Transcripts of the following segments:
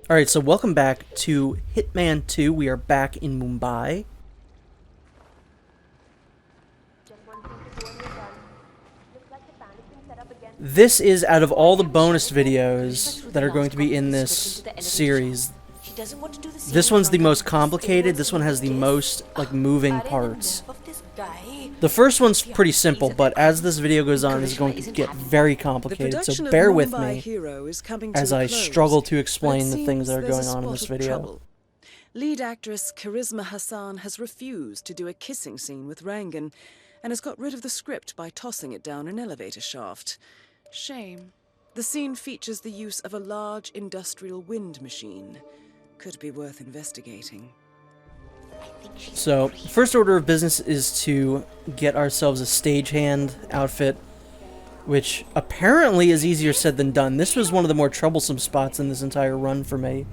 Alright, so welcome back to Hitman 2. We are back in Mumbai. This is, out of all the bonus videos that are going to be in this series, this one's the most complicated. This one has the most, moving parts. The first one's pretty simple, but as this video goes on, it's going to get very complicated, so bear with me as I struggle to explain the things that are going on in this video. Lead actress Charisma Hassan has refused to do a kissing scene with Rangan and has got rid of the script by tossing it down an elevator shaft. Shame. The scene features the use of a large industrial wind machine. Could be worth investigating. So, first order of business is to get ourselves a stagehand outfit, which apparently is easier said than done. This was one of the more troublesome spots in this entire run for me,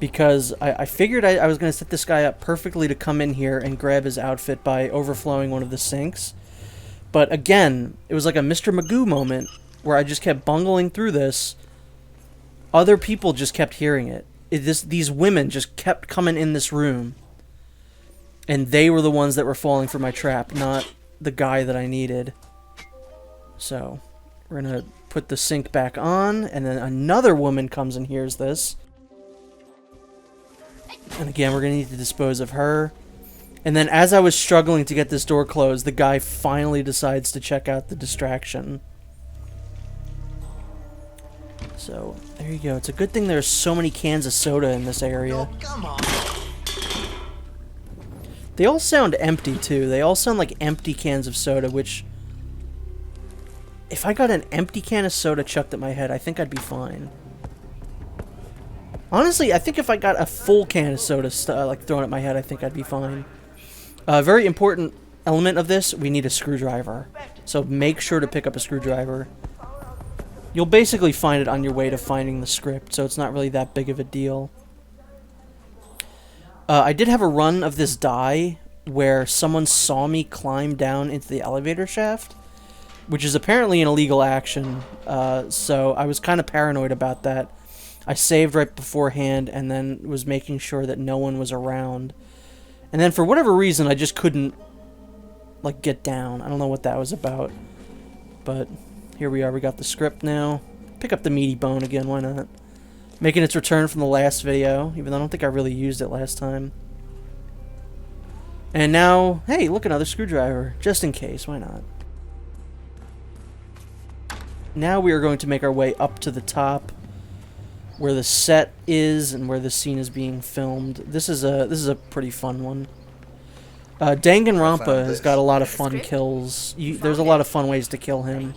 because I figured I was going to set this guy up perfectly to come in here and grab his outfit by overflowing one of the sinks. But again, it was like a Mr. Magoo moment where I just kept bungling through this. Other people just kept hearing it. These women just kept coming in this room, and they were the ones that were falling for my trap, not the guy that I needed. So, we're going to put the sink back on, and then another woman comes and hears this. And again, we're going to need to dispose of her. And then as I was struggling to get this door closed, the guy finally decides to check out the distraction. So, there you go. It's a good thing there's so many cans of soda in this area. Oh, come on. They all sound empty, too. They all sound like empty cans of soda, which... if I got an empty can of soda chucked at my head, I think I'd be fine. Honestly, I think if I got a full can of soda thrown at my head, I think I'd be fine. A very important element of this, we need a screwdriver. So make sure to pick up a screwdriver. You'll basically find it on your way to finding the script, so it's not really that big of a deal. I did have a run of this die where someone saw me climb down into the elevator shaft, which is apparently an illegal action, so I was kind of paranoid about that. I saved right beforehand and then was making sure that no one was around. And then for whatever reason, I just couldn't, get down. I don't know what that was about, but... here we are, we got the script now. Pick up the meaty bone again, why not? Making its return from the last video, even though I don't think I really used it last time. And now, hey, look, another screwdriver. Just in case, why not? Now we are going to make our way up to the top, where the set is and where the scene is being filmed. This is a pretty fun one. Danganronpa has got a lot of fun kills. There's a lot of fun ways to kill him.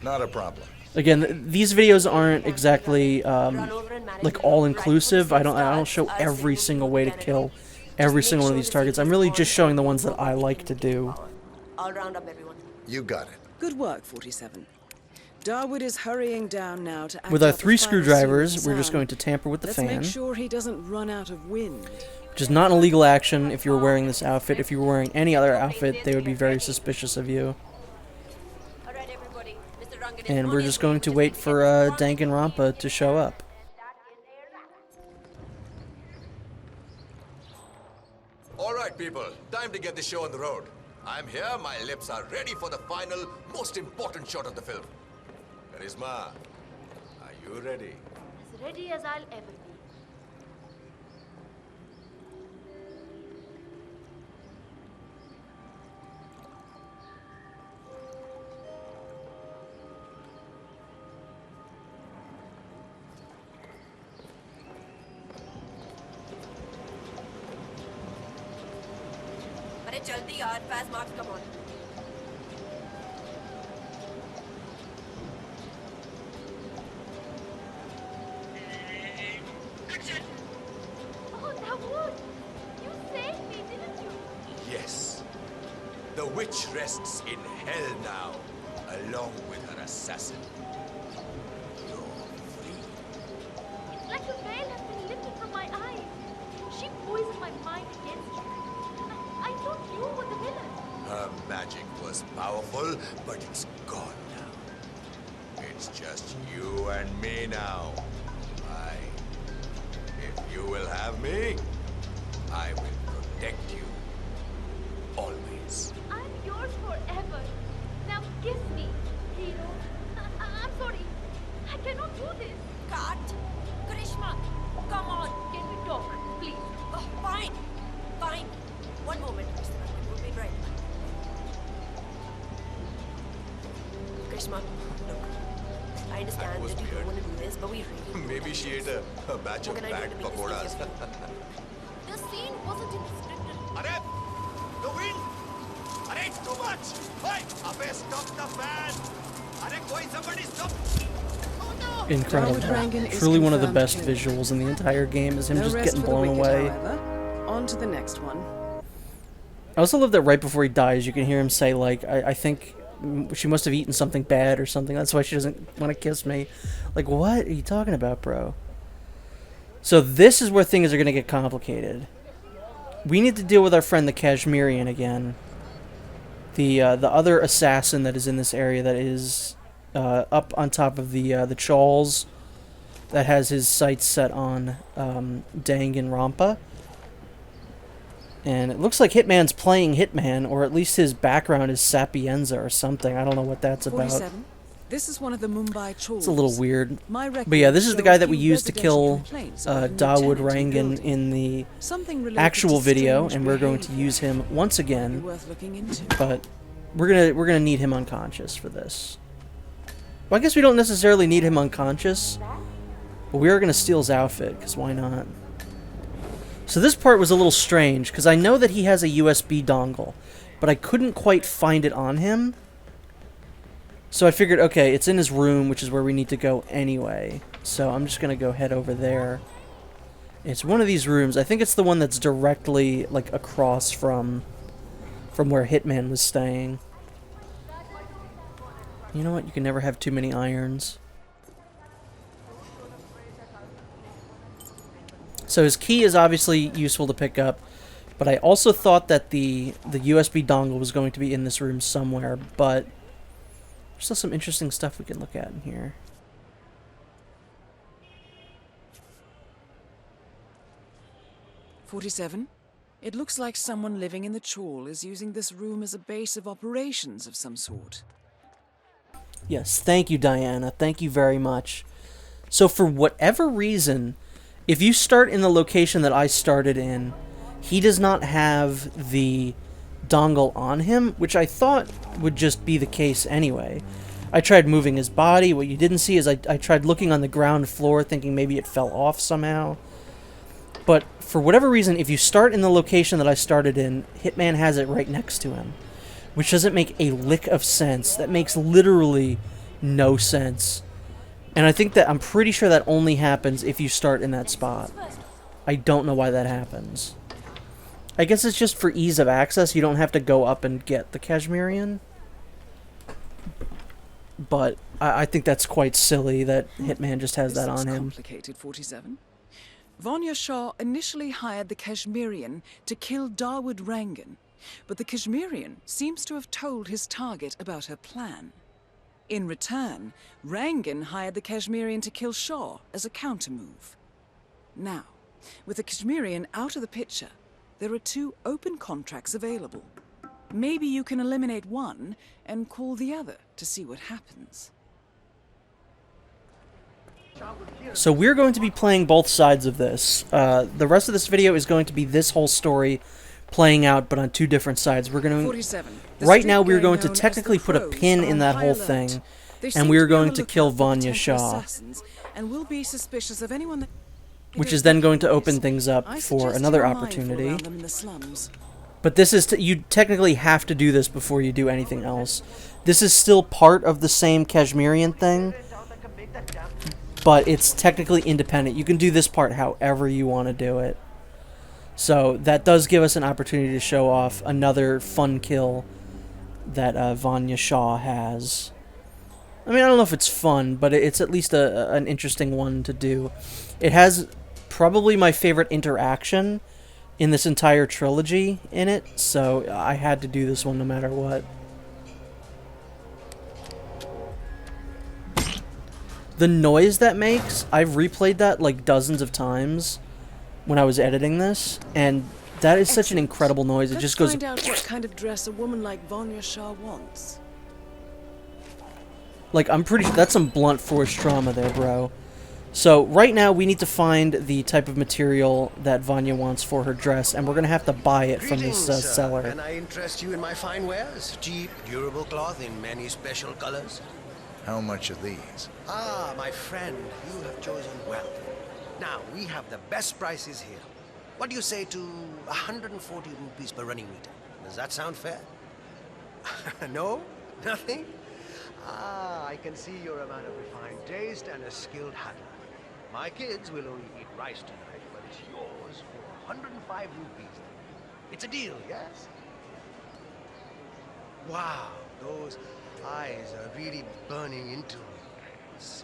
Not a problem. Again, these videos aren't exactly all-inclusive. I don't show every single way to kill every single one of these targets. I'm really just showing the ones that I like to do. I'll round up everyone. You got it. Good work, 47. Darwood is hurrying down now to act With our out the 3 final screwdrivers, scene we're with just Sam. going to tamper with the Let's fan, make sure he doesn't run out of wind. which is not an illegal action if you were wearing this outfit. If you were wearing any other outfit, they would be very suspicious of you. Alright, everybody. Mr. Rangan is And on we're his just way. going to wait for Danganronpa to show up. All right, people. Time to get the show on the road. I'm here. My lips are ready for the final, most important shot of the film. Charisma, are you ready? As ready as I'll ever be. अरे जल्दी यार, fast marks, come on. Oh, Dawood! You saved me, didn't you? Yes. The witch rests in hell now, along with her assassin. You're free. It's like the veil has been lifted from my eyes. She poisoned my mind against you. I thought you were the villain. Her magic was powerful, but it's gone now. It's just you and me now. If you will have me, I will protect you. Always. I'm yours forever. Now kiss me, hero. I'm sorry. I cannot do this. Cut! Karishma, come on. Can we talk, please? Oh, fine. Fine. One moment, Mr. Rangan. We'll be right back. Karishma, look. I understand That was that you weird. don't want to do this, but we really Maybe she ate a batch of What can I do bad to make this pakoras. easier for you? The scene wasn't in the script. Arey! The wind! Arey, it's too much! Hey! Abey, stop the fan! Arey, koi somebody stop! Oh no! Incredible. Rangan is Truly one of the confirmed best killed. visuals in the entire game is him No just rest getting for the blown wicked, away. however. On to the next one. I also love that right before he dies, you can hear him say, like, I think she must have eaten something bad or something. That's why she doesn't want to kiss me. Like, what are you talking about, bro? So this is where things are going to get complicated. We need to deal with our friend the Kashmirian again. The other assassin that is in this area that is up on top of the chawls that has his sights set on Danganronpa. And it looks like Hitman's playing Hitman, or at least his background is Sapienza or something. I don't know what that's about. 47. This is one of the Mumbai chores. It's a little weird. My But yeah, this is the records guy show that we a few used to kill residential complaints about a new Dawood tenant in the Rangan building. in the Something related actual to video, strange and we're going to behavior. use him once Be again. worth looking into. But we're gonna need him unconscious for this. Well, I guess we don't necessarily need him unconscious, but we are gonna steal his outfit, because why not? So this part was a little strange, because I know that he has a USB dongle, but I couldn't quite find it on him. So I figured, okay, it's in his room, which is where we need to go anyway. So I'm just gonna go head over there. It's one of these rooms. I think it's the one that's directly, like, across from where Hitman was staying. You know what? You can never have too many irons. So his key is obviously useful to pick up, but I also thought that the USB dongle was going to be in this room somewhere, but there's still some interesting stuff we can look at in here. "47. It looks like someone living in the chawl is using this room as a base of operations of some sort. Yes, thank you, Diana. Thank you very much. So for whatever reason, if you start in the location that I started in, he does not have the dongle on him, which I thought would just be the case anyway. I tried moving his body. What you didn't see is I tried looking on the ground floor, thinking maybe it fell off somehow. But for whatever reason, if you start in the location that I started in, Hitman has it right next to him, which doesn't make a lick of sense. That makes literally no sense. And I think that I'm pretty sure that only happens if you start in that spot. I don't know why that happens. I guess it's just for ease of access. You don't have to go up and get the Kashmirian. But I think that's quite silly that Hitman just has This that looks on him. complicated, 47. Vanya Shah initially hired the Kashmirian to kill Dawood Rangan, but the Kashmirian seems to have told his target about her plan. In return, Rangan hired the Kashmirian to kill Shah as a countermove. Now, with the Kashmirian out of the picture, there are 2 open contracts available. Maybe you can eliminate one and call the other to see what happens. So we're going to be playing both sides of this. The rest of this video is going to be this whole story playing out, but on 2 different sides. We're going to 47. The right street now we're gang going to known as technically the put a Crows pin are in on that high whole alert. thing, They and seem we are to be on going the to lookout kill for Vanya potential Shah, assassins, and will be suspicious of anyone that which is then going to open things up I for suggest another you're mindful opportunity. around them in the slums. But this is you technically have to do this before you do anything else. This is still part of the same Kashmirian thing, but it's technically independent. You can do this part however you want to do it. So that does give us an opportunity to show off another fun kill that Vanya Shah has. I mean, I don't know if it's fun, but it's at least an interesting one to do. It has probably my favorite interaction in this entire trilogy in it, so I had to do this one no matter what. The noise that makes, I've replayed that like dozens of times when I was editing this, and that is such an incredible noise. It Let's just goes... find out what kind of dress a woman like Vanya Shah wants. Like, I'm pretty sure that's some blunt force trauma there, bro. So, right now, we need to find the type of material that Vanya wants for her dress, and we're going to have to buy it from this Greetings, seller. Can I interest you in my fine wares? Cheap, durable cloth in many special colors. How much are these? Ah, my friend, you have chosen well. Now, we have the best prices here. What do you say to 140 rupees per running meter? Does that sound fair? No? Nothing? Ah, I can see you're a man of refined taste and a skilled handler. My kids will only eat rice tonight, but it's yours for 105 rupees. It's a deal, yes? Wow, those eyes are really burning into me. It's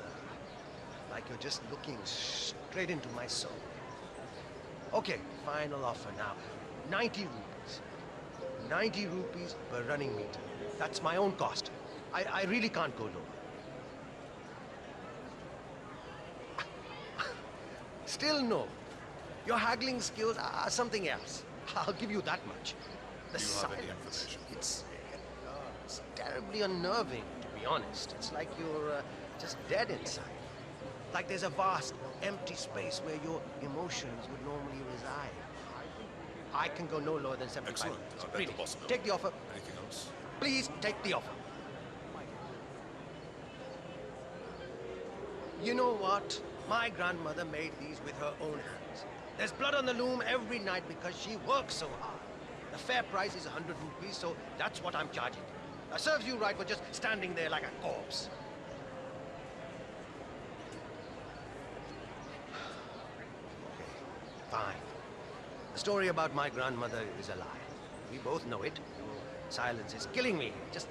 like you're just looking straight into my soul. Okay, final offer now. 90 rupees. 90 rupees per running meter. That's my own cost. I really can't go lower. Still no. Your haggling skills are something else. I'll give you that much. The silence. It's terribly unnerving, to be honest. It's like you're just dead inside. Like there's a vast, empty space where your emotions would normally reside. I can go no lower than 75. Excellent. I'll let Really, the boss know. take the offer. Anything else? Please take the offer. You know what? My grandmother made these with her own hands. There's blood on the loom every night because she works so hard. The fair price is 100 rupees, so that's what I'm charging. That serves you right for just standing there like a corpse. Okay, fine. The story about my grandmother is a lie. We both know it. Your silence is killing me. Just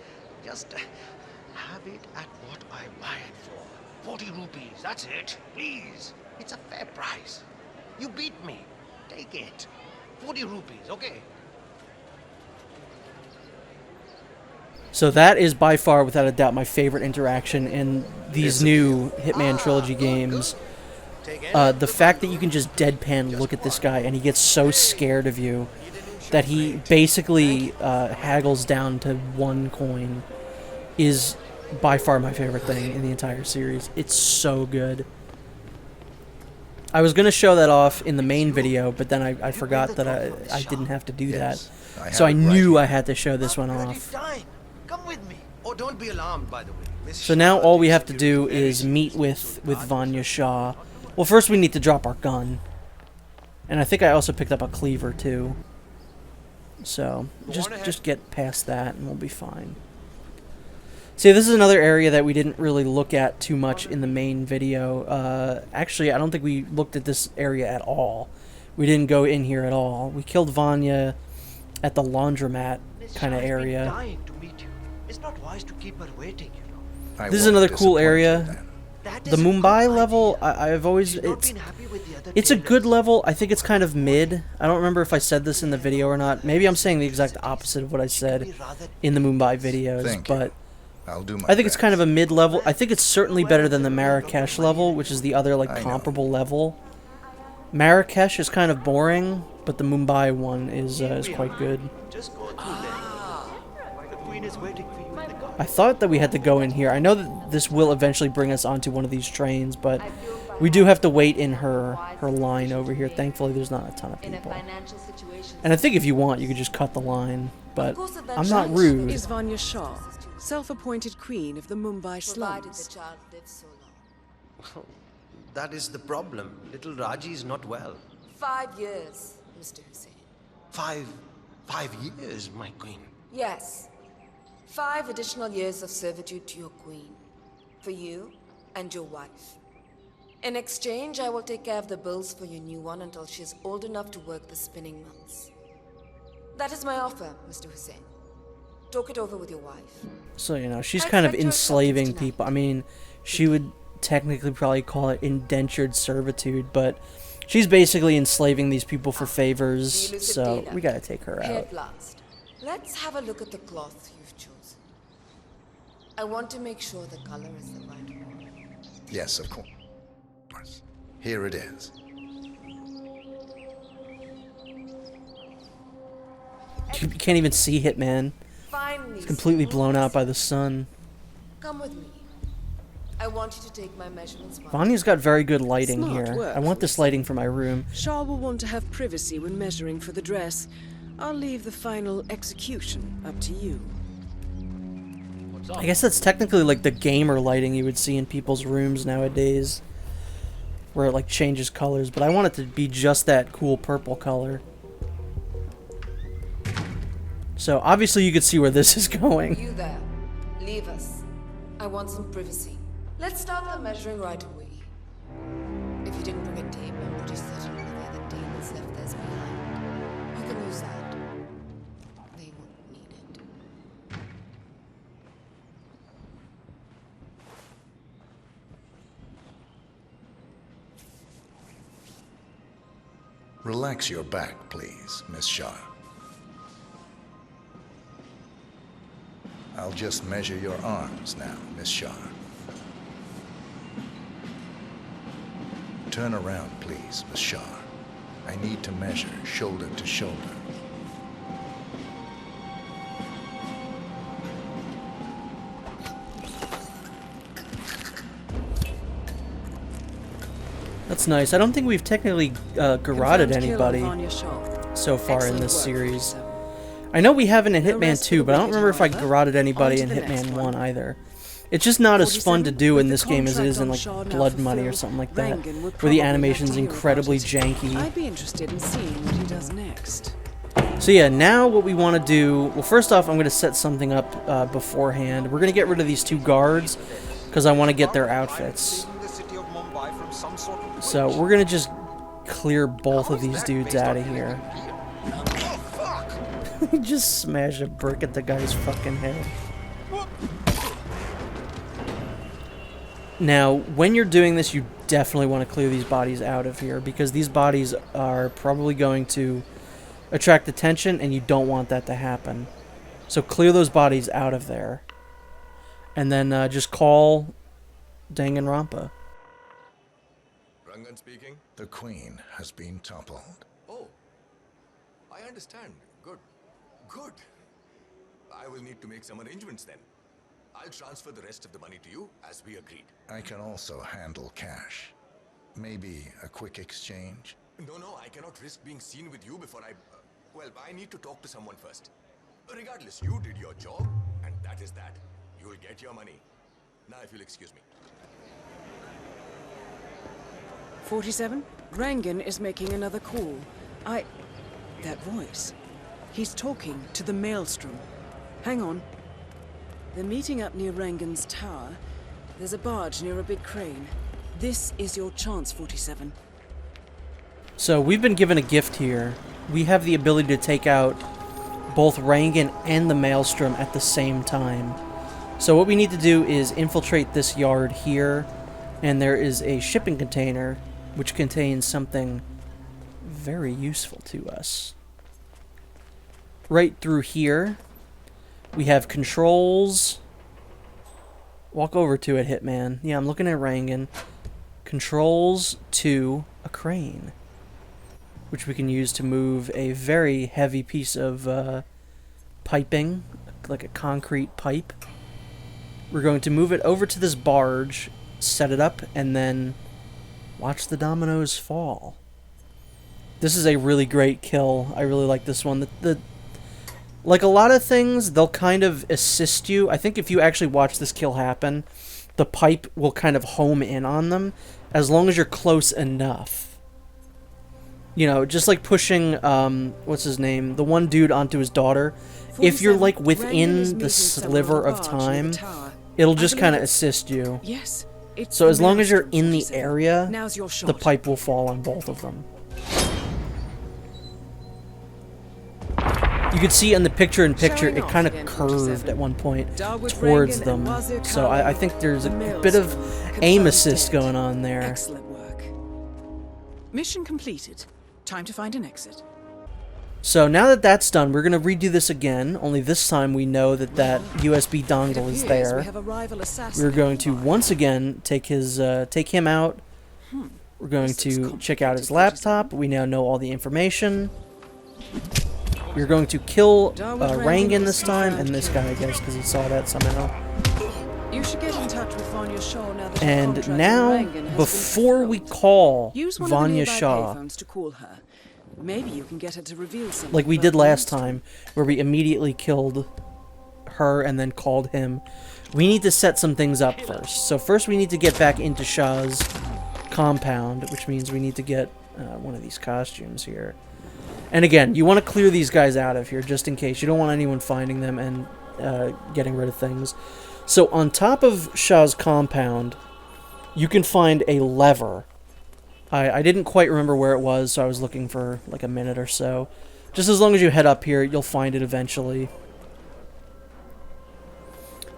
have it at what I buy it for. 40 rupees, that's it. Please. It's a fair price. You beat me. Take it. 40 rupees, okay? So that is by far, without a doubt, my favorite interaction in these new Hitman Trilogy games. The fact that you can just deadpan look at this guy and he gets so scared of you that he basically haggles down to 1 coin is by far my favorite thing in the entire series. It's so good. I was going to show that off in the main video, but then I forgot that I didn't have to do Yes, that. So I knew I had to show this one Already off. time. Come with me. Oh, don't be alarmed, by the way. Miss So now Shah all we takes have to do security is very meet seriously, with so Vanya Shah. Well, first we need to drop our gun. And I think I also picked up a cleaver too. So just get past that and we'll be fine. See, this is another area that we didn't really look at too much in the main video. Actually, I don't think we looked at this area at all. We didn't go in here at all. We killed Vanya at the laundromat kind of area. Dying to meet you. It's not wise to keep her waiting, you know. I This is won't another cool disappoint you area. then. That The is a good Mumbai level, idea. I've always... She's not been happy with the other It's a good tailors. level. I think it's kind of mid. I don't remember if I said this in the video or not. Maybe I'm saying the exact opposite of what I said in the Mumbai videos, Thank you. but I'll do my I think it's kind of best. a mid level. I think it's certainly better than the Marrakesh level, which is the other like I know. comparable level. Marrakesh is kind of boring, but the Mumbai one is quite good. Just go through there. The queen is waiting for you in the car. I thought that we had to go in here. I know that this will eventually bring us onto one of these trains, but we do have to wait in her line over here. Thankfully, there's not a ton of In a people. financial situation. And I think if you want, you could just cut the line, but course, if that I'm not changes, rude. Is Vanya Shah, self-appointed queen of the Mumbai Provided the slums. child lives so long. That is the problem. Little Raji is not well. 5 years, Mr. Hussain. 5 years, my queen. Yes. 5 additional years of servitude to your queen. For you and your wife. In exchange, I will take care of the bills for your new one until she is old enough to work the spinning months. That is my offer, Mr. Hussain. Talk it over with your wife. So, you know, she's I kind of expect your enslaving acceptance people. I mean, she would technically probably call it indentured servitude, but she's basically enslaving these people for favors, The elusive so dealer. we gotta take her Here out. at last. Let's have a look at the cloth you've chosen. I want to make sure the color is the right one. Yes, of course. Here it is. You can't even see Hitman. Finally, It's completely smooth. blown out by the sun. Come with me. I want you to take my measurements. Vanya's got very good lighting Smart here. work, I want this lighting for my room. Shah will want to have privacy when measuring for the dress. I'll leave the final execution up to you. I guess that's technically like the gamer lighting you would see in people's rooms nowadays, where it like changes colors, but I want it to be just that cool purple color. So obviously you could see where this is going. You there. Leave us. I want some privacy. Let's start the measuring right away. If you didn't bring a tape, I'm pretty certain of the way that Damon's left theirs behind. You can use that. They won't need it. Relax your back, please, Miss Shah. I'll just measure your arms now, Miss Shah. Turn around, please, Miss Shah. I need to measure shoulder to shoulder. That's nice. I don't think we've technically garroted Confirmed kill on anybody Vanya Shah. so far in Excellent this work, series. 47. I know we haven't in No Hitman rest for 2, the but I don't wicked, remember if I however. garroted anybody On in to the next Hitman one. 1 either. It's just not as fun to 47, do with in the this game as it is in like contract on Shah now Blood Money or fulfilled, something like that, Rangan would where probably the have animation's to hear incredibly about it. janky. I'd be interested in seeing what he does next. So yeah, now what we want to do, well first off I'm going to set something up beforehand. We're going to get rid of these two guards because I want to get their outfits. So we're going to just clear both of these dudes out of here. Just smash a brick at the guy's fucking head. Now, when you're doing this, you definitely want to clear these bodies out of here because these bodies are probably going to attract attention and you don't want that to happen. So clear those bodies out of there. And then just call Danganronpa. Rangan speaking. The Queen has been toppled. Oh, I understand. Good. Good. I will need to make some arrangements then. I'll transfer the rest of the money to you as we agreed. I can also handle cash. Maybe a quick exchange? No, I cannot risk being seen with you before I... well, I need to talk to someone first. Regardless, you did your job, and that is that. You'll get your money. Now, if you'll excuse me. 47? Rangan is making another call. That voice. He's talking to the Maelstrom. Hang on. They're meeting up near Rangan's tower. There's a barge near a big crane. This is your chance, 47. So we've been given a gift here. We have the ability to take out both Rangan and the Maelstrom at the same time. So what we need to do is infiltrate this yard here, and there is a shipping container which contains something very useful to us. Right through here, we have controls. Walk over to it, Hitman. Yeah, I'm looking at Rangan. Controls to a crane, which we can use to move a very heavy piece of piping, like a concrete pipe. We're going to move it over to this barge, set it up, and then watch the dominoes fall. This is a really great kill. I really like this one. Like a lot of things, they'll kind of assist you. I think if you actually watch this kill happen, the pipe will kind of home in on them, as long as you're close enough. You know, just like pushing, what's his name? The one dude onto his daughter. If you're like within the sliver of time, it'll just kind of assist you. Yes. So as long as you're in the 47. area, Now's your shot. the pipe will fall on both of them. You could see in the picture-in-picture, Showing it off kind of again, curved 47. at one point Darwood towards Rangan them. and Wazir So I Khan, think there's a the bit of Maelstrom, aim confirmed assist dead. going on there. Excellent work. Mission completed. Time to find an exit. So now that that's done, we're going to redo this again, only this time we know that that USB dongle is there. We have a rival assassin We're going to nearby. once again take him out. We're going This looks to check out his complicated, laptop. We now know all the information. We're going to kill Rangan this time, and this guy, I guess, because he saw that somehow. You should get in touch with Vanya Shaw now that your And contract in now, Rangan has been before we fulfilled. call Use one of the Vanya nearby Shaw, payphones to call her. Maybe you can get her to reveal something like we about did the last monster. time, where we immediately killed her and then called him, we need to set some things up first. So first we need to get back into Shah's compound, which means we need to get one of these costumes here. And again, you want to clear these guys out of here, just in case. You don't want anyone finding them and getting rid of things. So on top of Shah's compound, you can find a lever. I didn't quite remember where it was, so I was looking for like a minute or so. Just as long as you head up here, you'll find it eventually.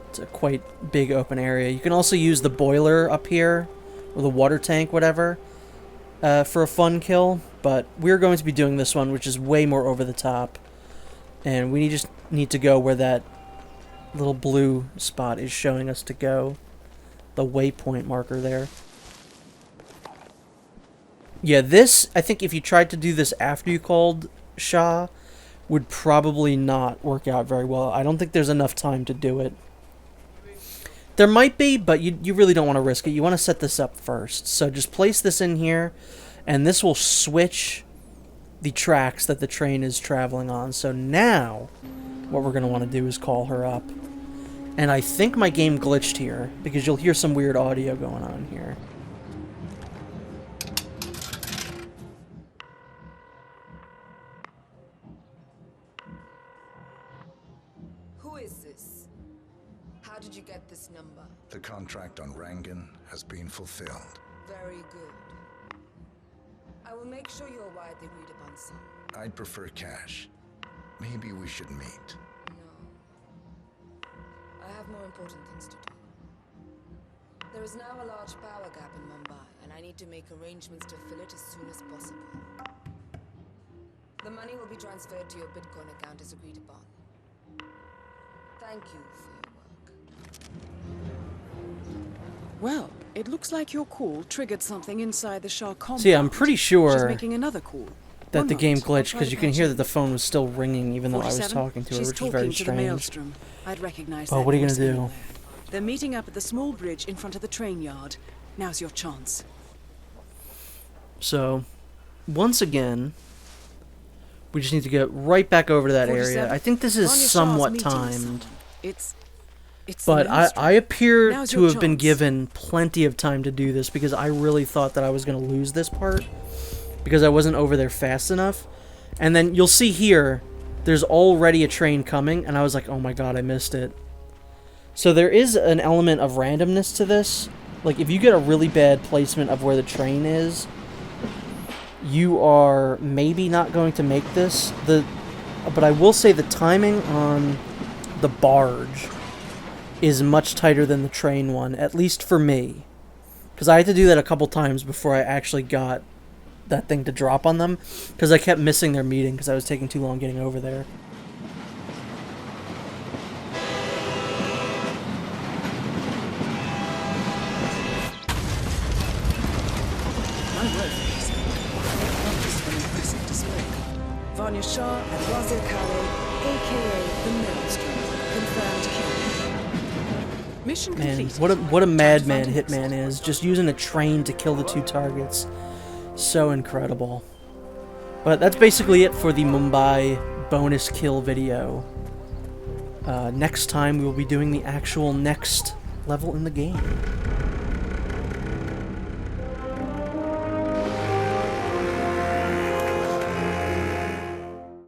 It's a quite big open area. You can also use the boiler up here, or the water tank, whatever, for a fun kill. But we're going to be doing this one, which is way more over the top. And we just need to go where that little blue spot is showing us to go. The waypoint marker there. Yeah, this, I think if you tried to do this after you called Shah, would probably not work out very well. I don't think there's enough time to do it. There might be, but you really don't want to risk it. You want to set this up first. So just place this in here, and this will switch the tracks that the train is traveling on. So now, what we're going to want to do is call her up. And I think my game glitched here, because you'll hear some weird audio going on here. Who is this? How did you get this number? The contract on Rangan has been fulfilled. Very good. I will make sure you're widely agreed upon, son. I'd prefer cash. Maybe we should meet. No. I have more important things to do. There is now a large power gap in Mumbai, and I need to make arrangements to fill it as soon as possible. The money will be transferred to your Bitcoin account as agreed upon. Thank you for your work. Well, it looks like your call triggered something inside the Shah compound. See, I'm pretty She's sure making another call. that One the game moment, I'll glitched, try because to you can patch hear in. that the phone was still ringing even though I was 47? talking to her, She's which is talking very to the strange. maelstrom. I'd recognize Oh, that what are you voice gonna do? anywhere. They're meeting up at the small bridge in front of the train yard. Now's your chance. So, once again, we just need to get right back over to that 47? area. I think this is Vanya Shah's somewhat meeting timed. someone. It's But the maelstrom. I appear Now's to your have been chance. given plenty of time to do this, because I really thought that I was going to lose this part because I wasn't over there fast enough. And then you'll see here, there's already a train coming, and I was like, oh my god, I missed it. So there is an element of randomness to this. Like, if you get a really bad placement of where the train is, you are maybe not going to make this. But I will say the timing on the barge is much tighter than the train one, at least for me. Because I had to do that a couple times before I actually got that thing to drop on them, because I kept missing their meeting because I was taking too long getting over there. My word, this is an impressive display. Vanya Shah at Wazir Kale, a.k.a. the Maelstrom. Confirmed kill. Mission Man, completed. what a Time to madman find a Hitman hotspot. is, just using a train to kill the two targets. So incredible. But that's basically it for the Mumbai bonus kill video. Next time we will be doing the actual next level in the game.